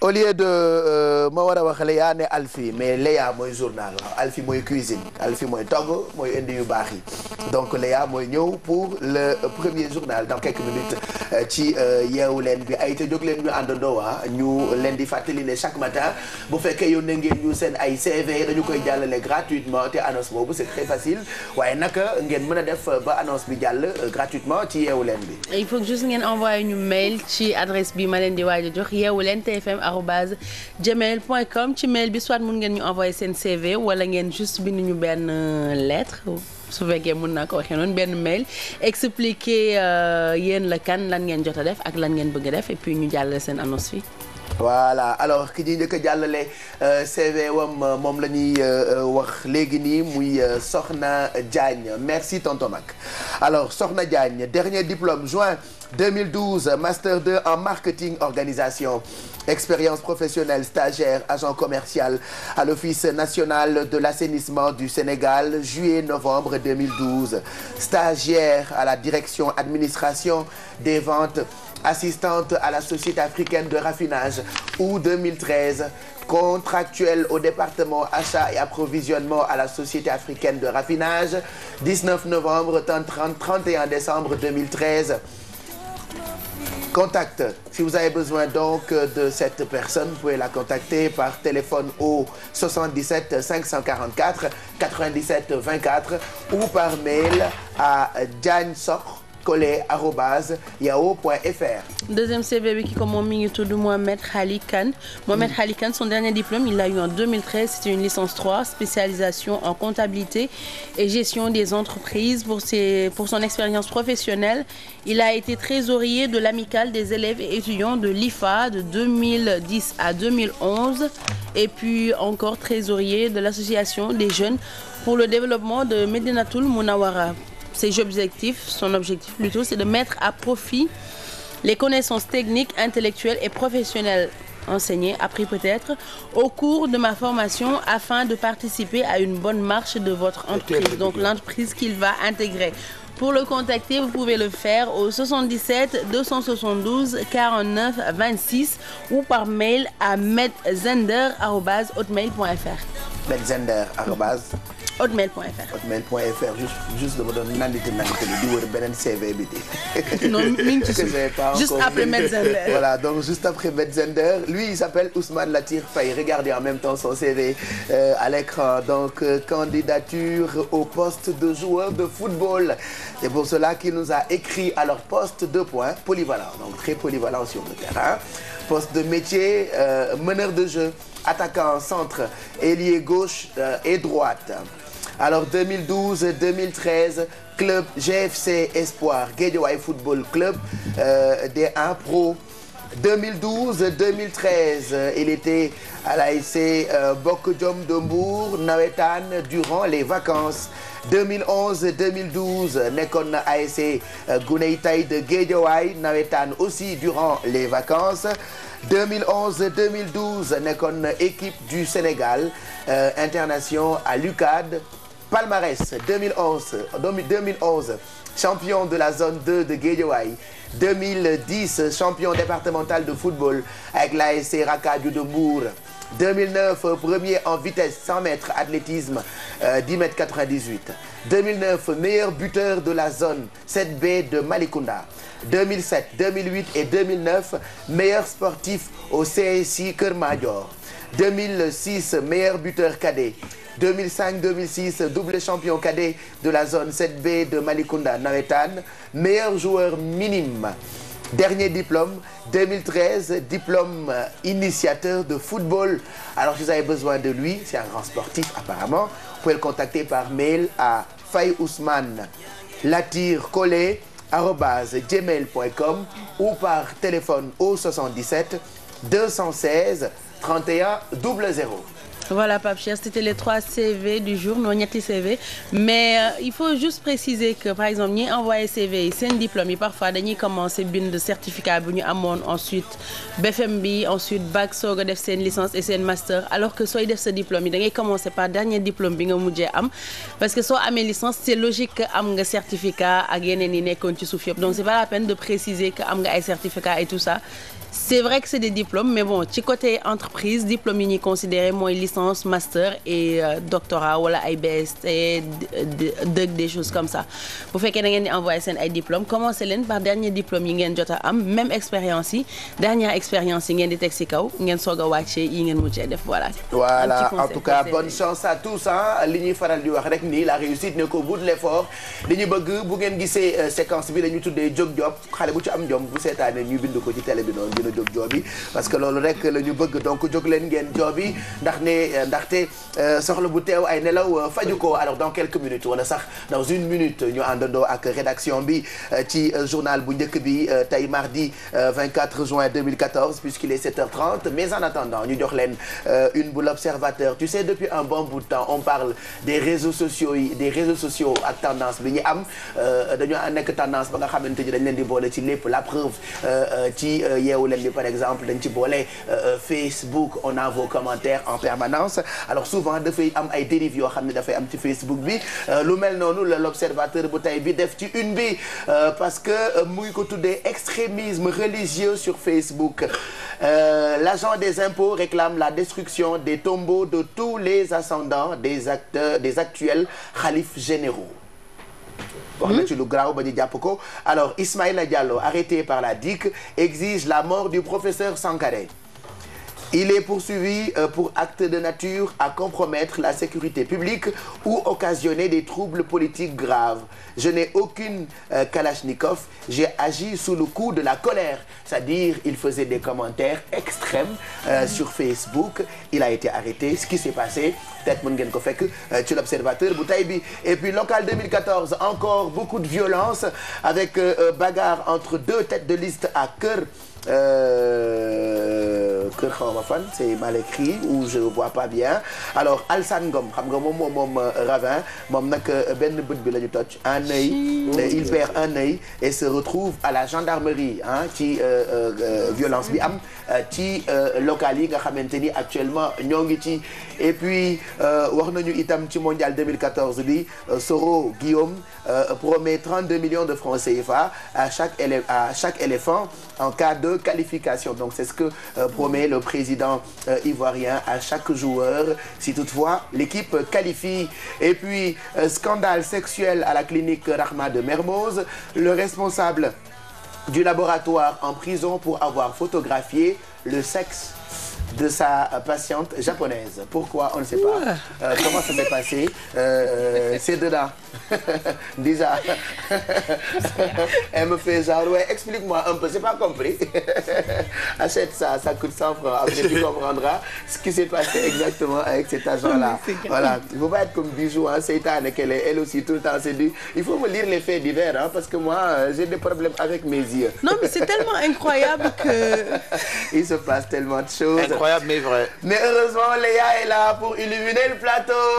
au lieu de ma war a wax Léa ne Alfie mais Léa mooy journal waaw Alfie mooy cuisine Alfie mooy togg mooy indi yu baax yi donc Léa mooy ñëw pour le premier journal dans quelques minutes ci yeewu leen bi ay te jóg leen ñu àndandoo ñu leen di fàttali ne chaque matin bu fekkee yónnee ngeen ñu seen ay CV dañu koy jàllale gratuitement te annonce boobu c'est très facile waaye naka ngeen mën a def ba annonce bi jàll gratuitement ci yeewu leen bi. il faut que juste ngeen envoyer ñu mail ci adresse bi ma leen di waaj a jox yeewuleen tfm@gmail.com ci mail bi soit mun ngeen ñu envoyer seen CV wala ngeen juste bind ñu benn lettre. su fekkee mën naa ko waxee noonu benn mail expliquer yéen la kan lan ngeen jot a def ak lan ngeen bëgg a def et puis ñu jàllale seen annonce fi voilà alors ki ñuy njëkk a jàllale CV wam moom la ñuy wax léegi nii muy Soxna Diagne merci tonton Mac alors Soxna Diagne dernier diplôme juin 2012 master 2 en marketing organisation expérience professionnelle stagiaire agent commercial à l'Office national de l'assainissement du Sénégal juillet-novembre 2012 stagiaire à la direction administration des ventes assistante à la Société africaine de raffinage août 2013 contractuelle au département achat et approvisionnement à la Société africaine de raffinage 19 novembre 31 décembre 2013 contact si vous avez besoin donc de cette personne vous pouvez la contacter par téléphone au 77 544 97 24 ou par mail à diagne-sokh@yahoo.fr. Deuxième CV bi ki ko moom mi ngi tudd Mohamed Khali Kane. Mohamed Khali Kane, son dernier diplôme, il l'a eu en 2013, c'était une licence 3, spécialisation en comptabilité et gestion des entreprises. Pour son expérience professionnelle, il a été trésorier de l'amicale des élèves et étudiants de l'IFA de 2010 à 2011 et puis encore trésorier de l'association des jeunes pour le développement de Médinatoul Mounawara. Son objectif plutôt, c'est de mettre à profit les connaissances techniques, intellectuelles et professionnelles enseignées, appris peut-être, au cours de ma formation afin de participer à une bonne marche de votre entreprise, donc l'entreprise qu'il va intégrer. Pour le contacter, vous pouvez le faire au 77 272 49 26 ou par mail à medzender@hotmail.fr. hotmail.fr juste dama doon nandite di wër beneen CV bi di. non mi ngi ci juste après Medzender. voilà donc juste après Medzender lui il s'appelle Ousmane Latir Faye regardez en même temps son CV à l'écran donc candidature au poste de joueur de football c'est pour cela qu'il nous a écrit alors poste 2 points polyvalent donc très polyvalent sur le terrain poste de métier meneur de jeu attaquant centre ailier gauche et droite. Alors 2012-2013 club GFC Espoir Guédiawaye Football Club D1 Pro 2012-2013 il était à l'ASC Bokk Jom de Mbour nawetaan durant les vacances 2011-2012 nekkoon na ASC Guney Tay de Guédiawaye nawetaan aussi durant les vacances 2011-2012 nekkoon na équipe du Sénégal internation à l'UCAD palmarès 2011 champion de la zone 2 de Guédiawaye 2010 champion départemental de football avec l'ASC Rakadiou de Mbour 2009 premier en vitesse 100 mètres athlétisme 10 mètres 98 2009 meilleur buteur de la zone 7B de Malicounda 2007 2008 et 2009 meilleur sportif au CSI Keur Madior 2006 meilleur buteur cadet 2005-2006 double champion cadet de la zone 7B de Malicounda nawetaan meilleur joueur minime dernier diplôme 2013 diplôme initiateur de football alors si vous avez besoin de lui c'est un grand sportif apparemment vous pouvez le contacter par mail à fayousmane.latircolé@gmail.com ou par téléphone au 77 216 31 00 Voilà Pape Cheikh, c'était les 3 CV du jour noo ñetti CV mais il faut juste préciser que par exemple ñi envoyé CV yi seen diplôme yi parfois dañuy commencer bind certificat bu ñu amoon ensuite BFM bi ensuite bac soog a def seen licence et seen master alors que sooy def sa diplôme yi da ngay commencer par dernier diplôme bi nga mujjee am parce que soo amee licence c'est logique que am nga certificat ak yeneen yi nekkoon ci suuf yëpp donc c'est pas la peine de préciser que am nga ay certificat et tout ça. C'est vrai que c'est des diplômes mais bon ci côté entreprise diplôme yi ñuy considéré mooy licence master et doctorat wala ay BST des choses comme ça bu fekkee da ngeen di envoyer seen ay diplômes commencez leen par dernier diplôme yi ngeen jot a am même expérience yi dernière expérience yi ngeen di teg ci kaw ngeen soog a wàccee yi ngeen mujjee def voilà. Voilà en tout cas bonne chance à tous ah li ñuy faral di wax rek nii la réussite n'est qu'au bout de l'effort li ñu bëgg bu ngeen gisee séquence bi dañu tuddee jóg job xale bu ci am jom bu seetaanee ñu bind ko ci télé bi noonu. jóg joobi parce que loolu rek la ñu bëgg donc jóg leen ngeen joobi ndaxte soxla bu teew ay nelaw faju ko alors dans quelques minutes wala sax dans une minute ñu àndandoo ak rédaction bi ci journal bu njëkk bi tey mardi 24 juin 2014 puisqu'il est 7h30 mais en attendant ñu jox leen une bu l'observateur tu sais depuis un bon bout de temps on parle des réseaux sociaux ak tendance bi ñu am dañoo nekk tendance ba nga xamante ni dañ leen di boole ci lépp la preuve ci yeewu leen bi par exemple dañ ci boole Facebook on a vos commentaires en permanence alors souvent dafay am ay dérives yoo xam ne dafay am ci Facebook bi lu mel noonu la l'observateur bu tey bi def ci une bi parce que mu ngi ko tuddee extrémisme religieux sur Facebook l'agent des impôts réclame la destruction des tombeaux de tous les ascendants des actuels khalifes généraux. wax na ci lu graaw ba ñu jàpp ko alors Ismaïla Diallo arrêté par la DIC exige la mort du professeur Sankaré. Il est poursuivi pour acte de nature à compromettre la sécurité publique ou occasionner des troubles politiques graves. Je n'ai aucune Kalachnikov, j'ai agi sous le coup de la colère. C'est-à-dire, il faisait des commentaires extrêmes sur Facebook. Il a été arrêté. Ce qui s'est passé, peut-être mën ngeen ko fekk ci l'observateur bu tey bi. Et puis local 2014, encore beaucoup de violence avec bagarre entre deux têtes de liste à Kër xaw ma fan c'est mal écrit ou je vois pas bien alors Alsane Ngom xam nga moom ravin moom nag benn bët bi la ñu toj un œil il perd un œil et se retrouve à la gendarmerie ci violence bi am ci local yi nga xamante ni actuellement ñoo ngi ci et puis wax nañu itam ci mondial 2014 bi Soro Guillaume promet 32 millions de francs CFA à chaque éléphant en cas de qualification donc c'est ce que promet le président ivoirien à chaque joueur si toutefois l'équipe qualifie et puis scandale sexuel à la clinique Rahma de Mermoz le responsable du laboratoire en prison pour avoir photographié le sexe de sa patiente japonaise. Pourquoi? On ne sait pas. Comment ça s'est passé? C'est dedans. Déjà. Elle me fait genre, ouais, explique-moi un peu, c'est pas compris. Achète ça, ça coûte 100 francs. Après, tu comprendras ce qui s'est passé exactement avec cet agent-là. Voilà. Il ne faut pas être comme Bijou, hein, Seytane, qu'elle est elle aussi tout le temps. Il faut me lire les faits divers, hein, parce que moi, j'ai des problèmes avec mes yeux. Non, mais c'est tellement incroyable que... Il se passe tellement de choses. Incroyable mais vrai. Mais heureusement, Léa est là pour illuminer le plateau.